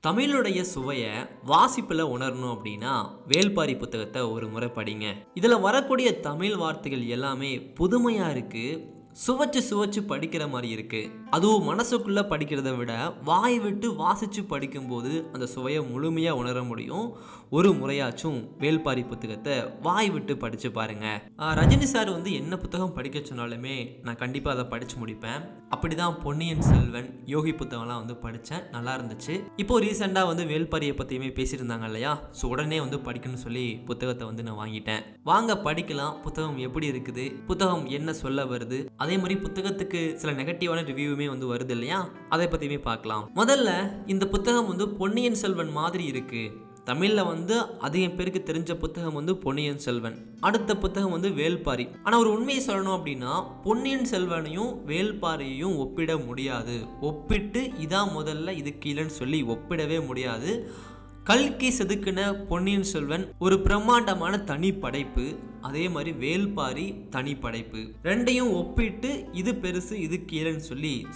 தமிழுடைய சுவையை வாசிப்பில் உணரணும் அப்படின்னா வேள்பாரி புத்தகத்தை ஒரு முறை படிங்க. இதில் வரக்கூடிய தமிழ் வார்த்தைகள் எல்லாமே புதுமையாக இருக்குது, சுவைச்சு சுவைச்சு படிக்கிற மாதிரி இருக்கு. அதுவும் மனசுக்குள்ள படிக்கிறத விட வாய் விட்டு வாசிச்சு படிக்கும்போது அந்த சுவையை முழுமையா உணர முடியும். ஒரு முறையாச்சும் வேள்பாரி புத்தகத்தை வாய் விட்டு படிச்சு பாருங்க. ரஜினி சார் என்ன புத்தகம் படிக்க சொன்னாலுமே நான் கண்டிப்பா அதை படிச்சு முடிப்பேன். அப்படிதான் பொன்னியின் செல்வன், யோகி புத்தகம்லாம் படித்தேன், நல்லா இருந்துச்சு. இப்போ ரீசெண்டாக வேள்பாரியை பற்றியுமே பேசியிருந்தாங்க இல்லையா, ஸோ உடனே படிக்கணும்னு சொல்லி புத்தகத்தை நான் வாங்கிட்டேன். வாங்க படிக்கலாம். புத்தகம் எப்படி இருக்குது, புத்தகம் என்ன சொல்ல வருது, அதே மாதிரி புத்தகத்துக்கு சில நெகட்டிவான ரிவ்யூவுமே வருது இல்லையா, அதை பற்றியுமே பார்க்கலாம். முதல்ல இந்த புத்தகம் பொன்னியின் செல்வன் மாதிரி இருக்கு. தமிழில் அதிகம் பேருக்கு தெரிஞ்ச புத்தகம் பொன்னியின் செல்வன், அடுத்த புத்தகம் வேள்பாரி. ஆனால் ஒரு உண்மையை சொல்லணும் அப்படின்னா பொன்னியின் செல்வனையும் வேள்பாரியையும் ஒப்பிட முடியாது. ஒப்பிட்டு இதான் முதல்ல இது கீழேன்னு சொல்லி ஒப்பிடவே முடியாது. கல்கி செதுக்கின பொன்னியின் செல்வன் ஒரு பிரம்மாண்டமான தனி படைப்பு, அதே மாதிரி வேள்பாரி தனி படைப்பு. ரெண்டையும் ஒப்பிட்டு இது பெருசு இது கீழேன்னு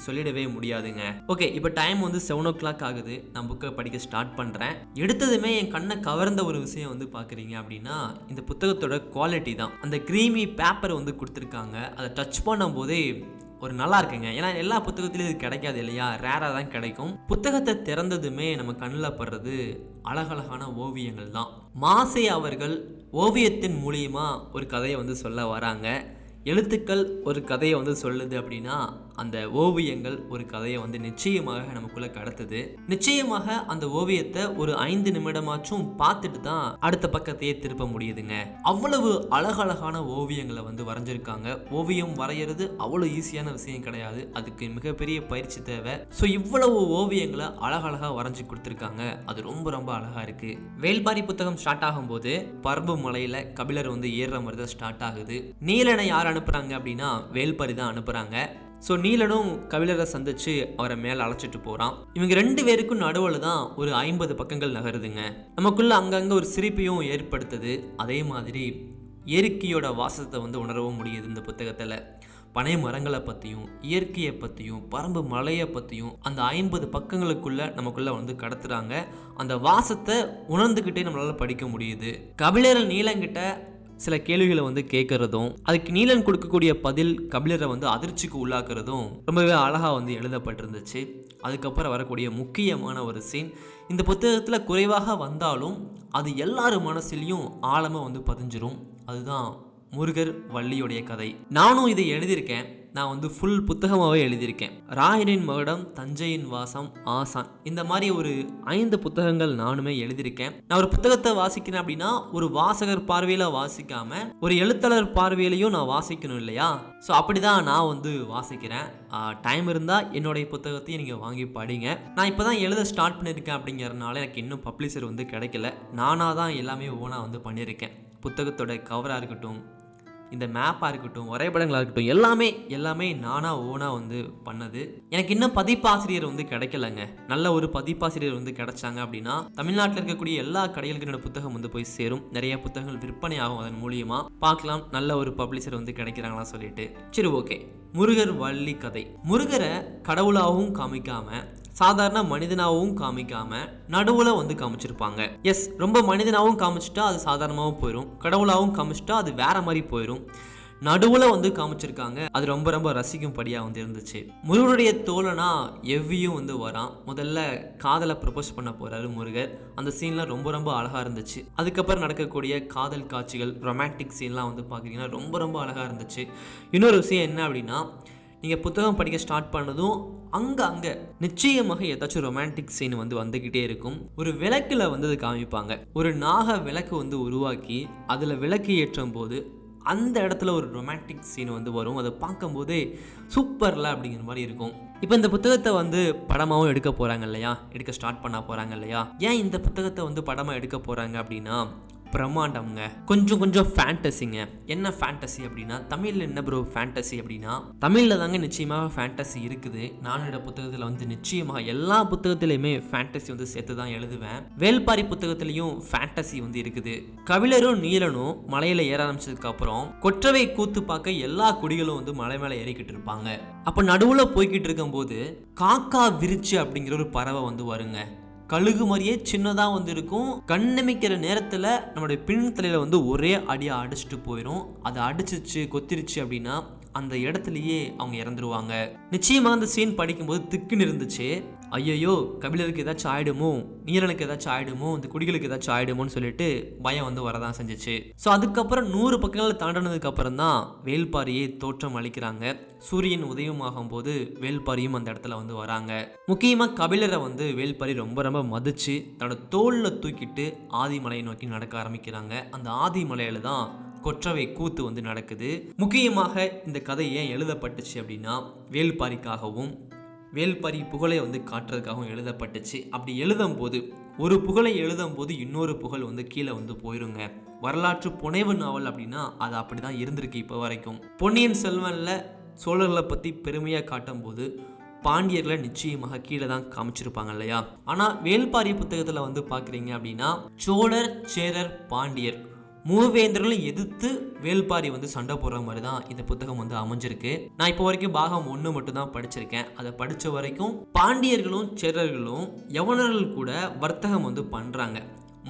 சொல்லிடவே முடியாதுங்க. ஓகே, இப்போ டைம் 7 o'clock ஆகுது. நான் புக்கை படிக்க ஸ்டார்ட் பண்ணுறேன். எடுத்ததுமே என் கண்ணை கவர்ந்த ஒரு விஷயம் பார்க்குறீங்க அப்படின்னா இந்த புத்தகத்தோட குவாலிட்டி தான். அந்த க்ரீமி பேப்பர் கொடுத்துருக்காங்க. அதை டச் பண்ணும் போதே ஒரு நல்லா இருக்குங்க. ஏன்னா எல்லா புத்தகத்திலும் இது கிடைக்காது இல்லையா, ரேராக தான் கிடைக்கும். புத்தகத்தை திறந்ததுமே நம்ம கண்ணில் படுறது அழகழகான ஓவியங்கள் தான். மாசே அவர்கள் ஓவியத்தின் மூலியமா ஒரு கதையை சொல்ல வராங்க. எழுத்துக்கள் ஒரு கதையை சொல்லுது அப்படின்னா அந்த ஓவியங்கள் ஒரு கதையை நிச்சயமாக நமக்குள்ள கடத்துது. நிச்சயமாக அந்த ஓவியத்தை ஒரு 5 நிமிடமாச்சும் பார்த்துட்டு தான் அடுத்த பக்கத்தையே திருப்ப முடியுதுங்க. அவ்வளவு அழகழகான ஓவியங்களை வரைஞ்சிருக்காங்க. ஓவியம் வரைகிறது அவ்வளவு ஈஸியான விஷயம் கிடையாது, அதுக்கு மிகப்பெரிய பயிற்சி தேவை. ஸோ இவ்வளவு ஓவியங்களை அழகழகா வரைஞ்சி கொடுத்துருக்காங்க. அது ரொம்ப ரொம்ப அழகா இருக்கு. வேள்பாரி புத்தகம் ஸ்டார்ட் ஆகும்போது பரம்பு மலையில கபிலர் ஏறுற மாதிரி தான் ஸ்டார்ட் ஆகுது. நீலனை யார் அனுப்புறாங்க அப்படின்னா வேள்பாரி தான் அனுப்புறாங்க. ஸோ நீலனும் கபிலரை சந்திச்சு அவரை மேலே அழைச்சிட்டு போகிறான். இவங்க 2 பேருக்கும் நடுவில் தான் ஒரு 50 பக்கங்கள் நகருதுங்க. நமக்குள்ள அங்கங்கே ஒரு சிரிப்பையும் ஏற்படுத்துது. அதே மாதிரி இயற்கையோட வாசத்தை உணரவும் முடியுது. இந்த புத்தகத்தில் பனை மரங்களை பற்றியும் இயற்கையை பற்றியும் பரம்பு மலையை பற்றியும் அந்த 50 பக்கங்களுக்குள்ள நமக்குள்ள கடத்துறாங்க. அந்த வாசத்தை உணர்ந்துக்கிட்டே நம்மளால படிக்க முடியுது. கபிலர் நீலங்கிட்ட சில கேள்விகளை கேட்கறதும் அதுக்கு நீலன் கொடுக்கக்கூடிய பதில் கபிலரை அதிர்ச்சிக்கு உள்ளாக்குறதும் ரொம்பவே அழகாக எழுதப்பட்டிருந்துச்சு. அதுக்கப்புறம் வரக்கூடிய முக்கியமான ஒரு சீன் இந்த புத்தகத்தில் குறைவாக வந்தாலும் அது எல்லார் மனசிலையும் ஆழமாக பதிஞ்சிரும். அதுதான் முருகர் வள்ளியுடைய கதை. நானும் இதை எழுதியிருக்கேன். நான் ஃபுல் புத்தகமாகவே எழுதியிருக்கேன். ராயனின் மகுடம், தஞ்சையின் வாசம், ஆசான், இந்த மாதிரி ஒரு 5 புத்தகங்கள் நானுமே எழுதியிருக்கேன். நான் ஒரு புத்தகத்தை வாசிக்கிறேன் அப்படின்னா ஒரு வாசகர் பார்வையில் வாசிக்காம ஒரு எழுத்தாளர் பார்வையிலையும் நான் வாசிக்கணும் இல்லையா. ஸோ அப்படிதான் நான் வாசிக்கிறேன். டைம் இருந்தால் என்னுடைய புத்தகத்தையும் நீங்கள் வாங்கி படிங்க. நான் இப்போ தான் எழுத ஸ்டார்ட் பண்ணியிருக்கேன் அப்படிங்கிறதுனால எனக்கு இன்னும் பப்ளிஷர் கிடைக்கல. நானாக தான் எல்லாமே ஓனாக பண்ணியிருக்கேன். புத்தகத்தோட கவராக இருக்கட்டும், இந்த மேப்பாக இருக்கட்டும், வரைபடங்களாக இருக்கட்டும், எல்லாமே நானாக ஓனாக பண்ணது. எனக்கு இன்னும் பதிப்பாசிரியர் கிடைக்கலங்க. நல்ல ஒரு பதிப்பாசிரியர் கிடைச்சாங்க அப்படின்னா தமிழ்நாட்டில் இருக்கக்கூடிய எல்லா கடைகளுக்கும் என்னோட புத்தகம் போய் சேரும். நிறைய புத்தகங்கள் விற்பனை ஆகும். அதன் மூலியமா பார்க்கலாம் நல்ல ஒரு பப்ளிஷர் கிடைக்கிறாங்களா சொல்லிட்டு. சரி, ஓகே. முருகர் வள்ளி கதை. முருகரை கடவுளாகவும் காமிக்காம சாதாரண மனிதனாகவும் காமிக்காம நடுவில் காமிச்சிருப்பாங்க. எஸ், ரொம்ப மனிதனாகவும் காமிச்சிட்டா அது சாதாரணமாகவும் போயிடும், கடவுளாகவும் காமிச்சிட்டா அது வேற மாதிரி போயிடும். நடுவில் காமிச்சிருக்காங்க. அது ரொம்ப ரொம்ப ரசிக்கும்படியாக இருந்துச்சு. முருகருடைய தோழனா எவ்வியும் வரான். முதல்ல காதலை ப்ரப்போஸ் பண்ண போறாரு முருகர். அந்த சீன்லாம் ரொம்ப ரொம்ப அழகா இருந்துச்சு. அதுக்கப்புறம் நடக்கக்கூடிய காதல் காட்சிகள், ரொமான்டிக் சீன்லாம் பார்க்குறீங்கன்னா ரொம்ப ரொம்ப அழகா இருந்துச்சு. இன்னொரு விஷயம் என்ன அப்படின்னா, நீங்கள் புத்தகம் படிக்க ஸ்டார்ட் பண்ணதும் அங்கே நிச்சயமாக ஏதாச்சும் ரொமான்டிக் சீன் வந்துக்கிட்டே இருக்கும். ஒரு விளக்கில் அது காமிப்பாங்க. ஒரு நாக விளக்கு உருவாக்கி அதில் விளக்கு ஏற்றும் போது அந்த இடத்துல ஒரு ரொமான்டிக் சீன் வரும். அதை பார்க்கும்போதே சூப்பர்ல அப்படிங்கிற மாதிரி இருக்கும். இப்போ இந்த புத்தகத்தை படமாகவும் எடுக்க போகிறாங்க இல்லையா, எடுக்க ஸ்டார்ட் பண்ண போகிறாங்க இல்லையா. ஏன் இந்த புத்தகத்தை படமாக எடுக்க போகிறாங்க அப்படின்னா பிரம்மாண்டம்ங்க. கொஞ்சம் ஃபேண்டசிங்க. என்ன ஃபேண்டசி அப்படின்னா, தமிழில் என்ன ப்ரோ ஃபேண்டசி அப்படின்னா, தமிழில் தாங்க நிச்சயமாக ஃபேண்டசி இருக்குது. நானோட புத்தகத்தில் நிச்சயமாக எல்லா புத்தகத்திலையுமே ஃபேண்டசி சேர்த்து தான் எழுதுவேன். வேள்பாரி புத்தகத்திலையும் ஃபேண்டசி இருக்குது. கபிலரும் நீலனும் மலையில ஏற ஆரம்பிச்சதுக்கு அப்புறம் கொற்றவை கூத்து பார்க்க எல்லா குடிகளும் மலை மேலே ஏறிக்கிட்டு இருப்பாங்க. அப்போ நடுவில் போய்கிட்டு இருக்கும்போது காக்கா விரிச்சு அப்படிங்கிற ஒரு பறவை வருங்க. கழுகு மாதிரியே சின்னதாக வந்து இருக்கும். கண்ணமைக்கிற நேரத்தில் நம்மளுடைய பின் தலையில் வந்து ஒரே அடியை அடிச்சுட்டு போயிடும். அதை அடிச்சிச்சு கொத்திருச்சு அப்படின்னா அந்த இடத்துலயே அவங்க இறந்துருவாங்க. நிச்சயமாக அந்த சீன் படிக்கும்போது திக்குன்னு இருந்துச்சு. ஐயோ கபிலருக்கு ஏதாச்சும் ஆயிடுமோ, நீரனுக்கு ஏதாச்சும் ஆயிடுமோ, இந்த குடிகளுக்கு ஏதாச்சும் ஆயிடுமோன்னு சொல்லிட்டு பயம் வந்து வரதான் செஞ்சிச்சு. ஸோ அதுக்கப்புறம் 100 பக்கங்களை தாண்டினதுக்கு அப்புறம் தான் வேள்பாரியை தோற்றம் அளிக்கிறாங்க. சூரியன் உதயமாகும் போது வேள்பாரியும் அந்த இடத்துல வந்து வராங்க. முக்கியமாக கபிலரை வந்து வேள்பாரி ரொம்ப ரொம்ப மதிச்சு தன்னோட தோளில் தூக்கிட்டு ஆதிமலையை நோக்கி நடக்க ஆரம்பிக்கிறாங்க. அந்த ஆதிமலையில தான் கொற்றவை கூத்து வந்து நடக்குது. முக்கியமாக இந்த கதை ஏன் எழுதப்பட்டுச்சு அப்படின்னா வேள்பாரிக்காகவும் வேள்பாரி புகழை வந்து காட்டுறதுக்காகவும் எழுதப்பட்டுச்சு. அப்படி எழுதும் போது ஒரு புகழை எழுதும் போது இன்னொரு புகழ் வந்து கீழே வந்து போயிருங்க. வரலாற்று புனைவு நாவல் அப்படின்னா அது அப்படிதான் இருந்திருக்கு இப்போ வரைக்கும். பொன்னியின் செல்வன்ல சோழர்களை பற்றி பெருமையாக காட்டும் போது பாண்டியர்களை நிச்சயமாக கீழே தான் காமிச்சிருப்பாங்க இல்லையா. ஆனால் வேள்பாரி புத்தகத்தில் வந்து பார்க்குறீங்க அப்படின்னா சோழர், சேரர், பாண்டியர் மூவேந்தர்களும் எதிர்த்து வேள்பாரி வந்து சண்டை போடுற மாதிரி தான் இந்த புத்தகம் வந்து அமைஞ்சிருக்கு. நான் இப்போ வரைக்கும் பாகம் 1 மட்டும் தான் படிச்சிருக்கேன். அதை படித்த வரைக்கும் பாண்டியர்களும் சேரர்களும் யவனர்கள் கூட வர்த்தகம் வந்து பண்ணுறாங்க.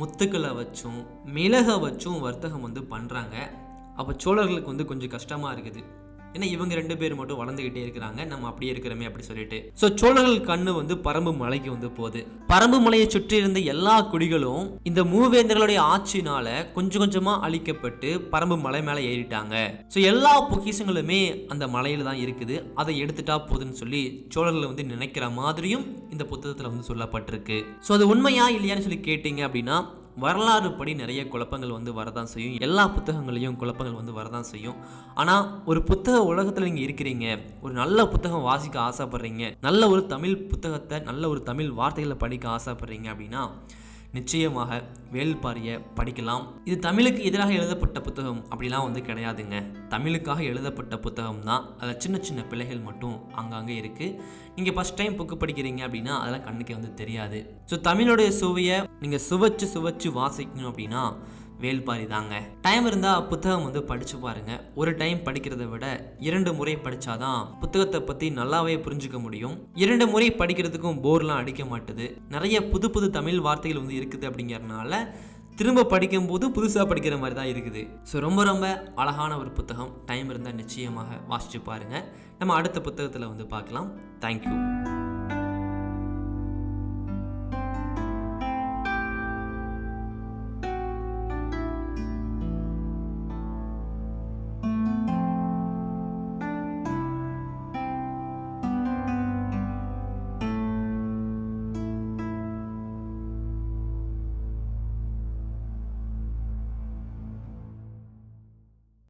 முத்துக்களை வச்சும் மிளகை வச்சும் வர்த்தகம் வந்து பண்ணுறாங்க. அப்போ சோழர்களுக்கு வந்து கொஞ்சம் கஷ்டமாக இருக்குது. ஏன்னா இவங்க 2 பேர் மட்டும் வளர்ந்துகிட்டே இருக்கிறாங்க, நம்ம அப்படியே இருக்கிறோமே அப்படி சொல்லிட்டு. ஸோ சோழர்கள் கண்ணு வந்து பரம்பு மலைக்கு வந்து போகுது. பரம்பு மலையை சுற்றி இருந்த எல்லா குடிகளும் இந்த மூவேந்தர்களுடைய ஆட்சினால கொஞ்சம் கொஞ்சமா அழிக்கப்பட்டு பரம்பு மலை மேலே ஏறிட்டாங்க. ஸோ எல்லா பொக்கிஷங்களுமே அந்த மலையில தான் இருக்குது, அதை எடுத்துட்டா போதுன்னு சொல்லி சோழர்கள் வந்து நினைக்கிற மாதிரியும் இந்த புத்தகத்தில் வந்து சொல்லப்பட்டிருக்கு. ஸோ அது உண்மையா இல்லையான்னு சொல்லி கேட்டீங்க அப்படின்னா வரலாறு படி நிறைய குழப்பங்கள் வந்து வரதான் செய்யும். எல்லா புத்தகங்களையும் குழப்பங்கள் வந்து வரதான் செய்யும். ஆனால் ஒரு புத்தக உலகத்தில் நீங்கள் இருக்கிறீங்க, ஒரு நல்ல புத்தகம் வாசிக்க ஆசைப்படுறீங்க, நல்ல ஒரு தமிழ் புத்தகத்தை நல்ல ஒரு தமிழ் வார்த்தைகளை படிக்க ஆசைப்படுறீங்க அப்படின்னா நிச்சயமாக வேள்பாரியை படிக்கலாம். இது தமிழுக்கு எதிராக எழுதப்பட்ட புத்தகம் அப்படிலாம் வந்து கிடையாதுங்க. தமிழுக்காக எழுதப்பட்ட புத்தகம் தான். அதில் சின்ன சின்ன பிழைகள் மட்டும் அங்கங்கே இருக்குது. நீங்கள் ஃபஸ்ட் டைம் புக்கு படிக்கிறீங்க அப்படின்னா அதெல்லாம் கண்ணுக்கு வந்து தெரியாது. ஸோ தமிழுடைய சுவையை நீங்கள் சுவைச்சு வாசிக்கணும் அப்படின்னா வேள்பாரி தாங்க. டைம் இருந்தால் புத்தகம் வந்து படித்து பாருங்க. ஒரு டைம் படிக்கிறத விட 2 முறை படித்தாதான் புத்தகத்தை பற்றி நல்லாவே புரிஞ்சுக்க முடியும். 2 முறை படிக்கிறதுக்கும் போர்லாம் அடிக்க மாட்டுது. நிறைய புது புது தமிழ் வார்த்தைகள் வந்து இருக்குது. அப்படிங்கிறதுனால திரும்ப படிக்கும்போது புதுசாக படிக்கிற மாதிரி தான் இருக்குது. ஸோ ரொம்ப ரொம்ப அழகான ஒரு புத்தகம். டைம் இருந்தால் நிச்சயமாக வாசித்து பாருங்கள். நம்ம அடுத்த புத்தகத்தில் வந்து பார்க்கலாம். தேங்க்யூ.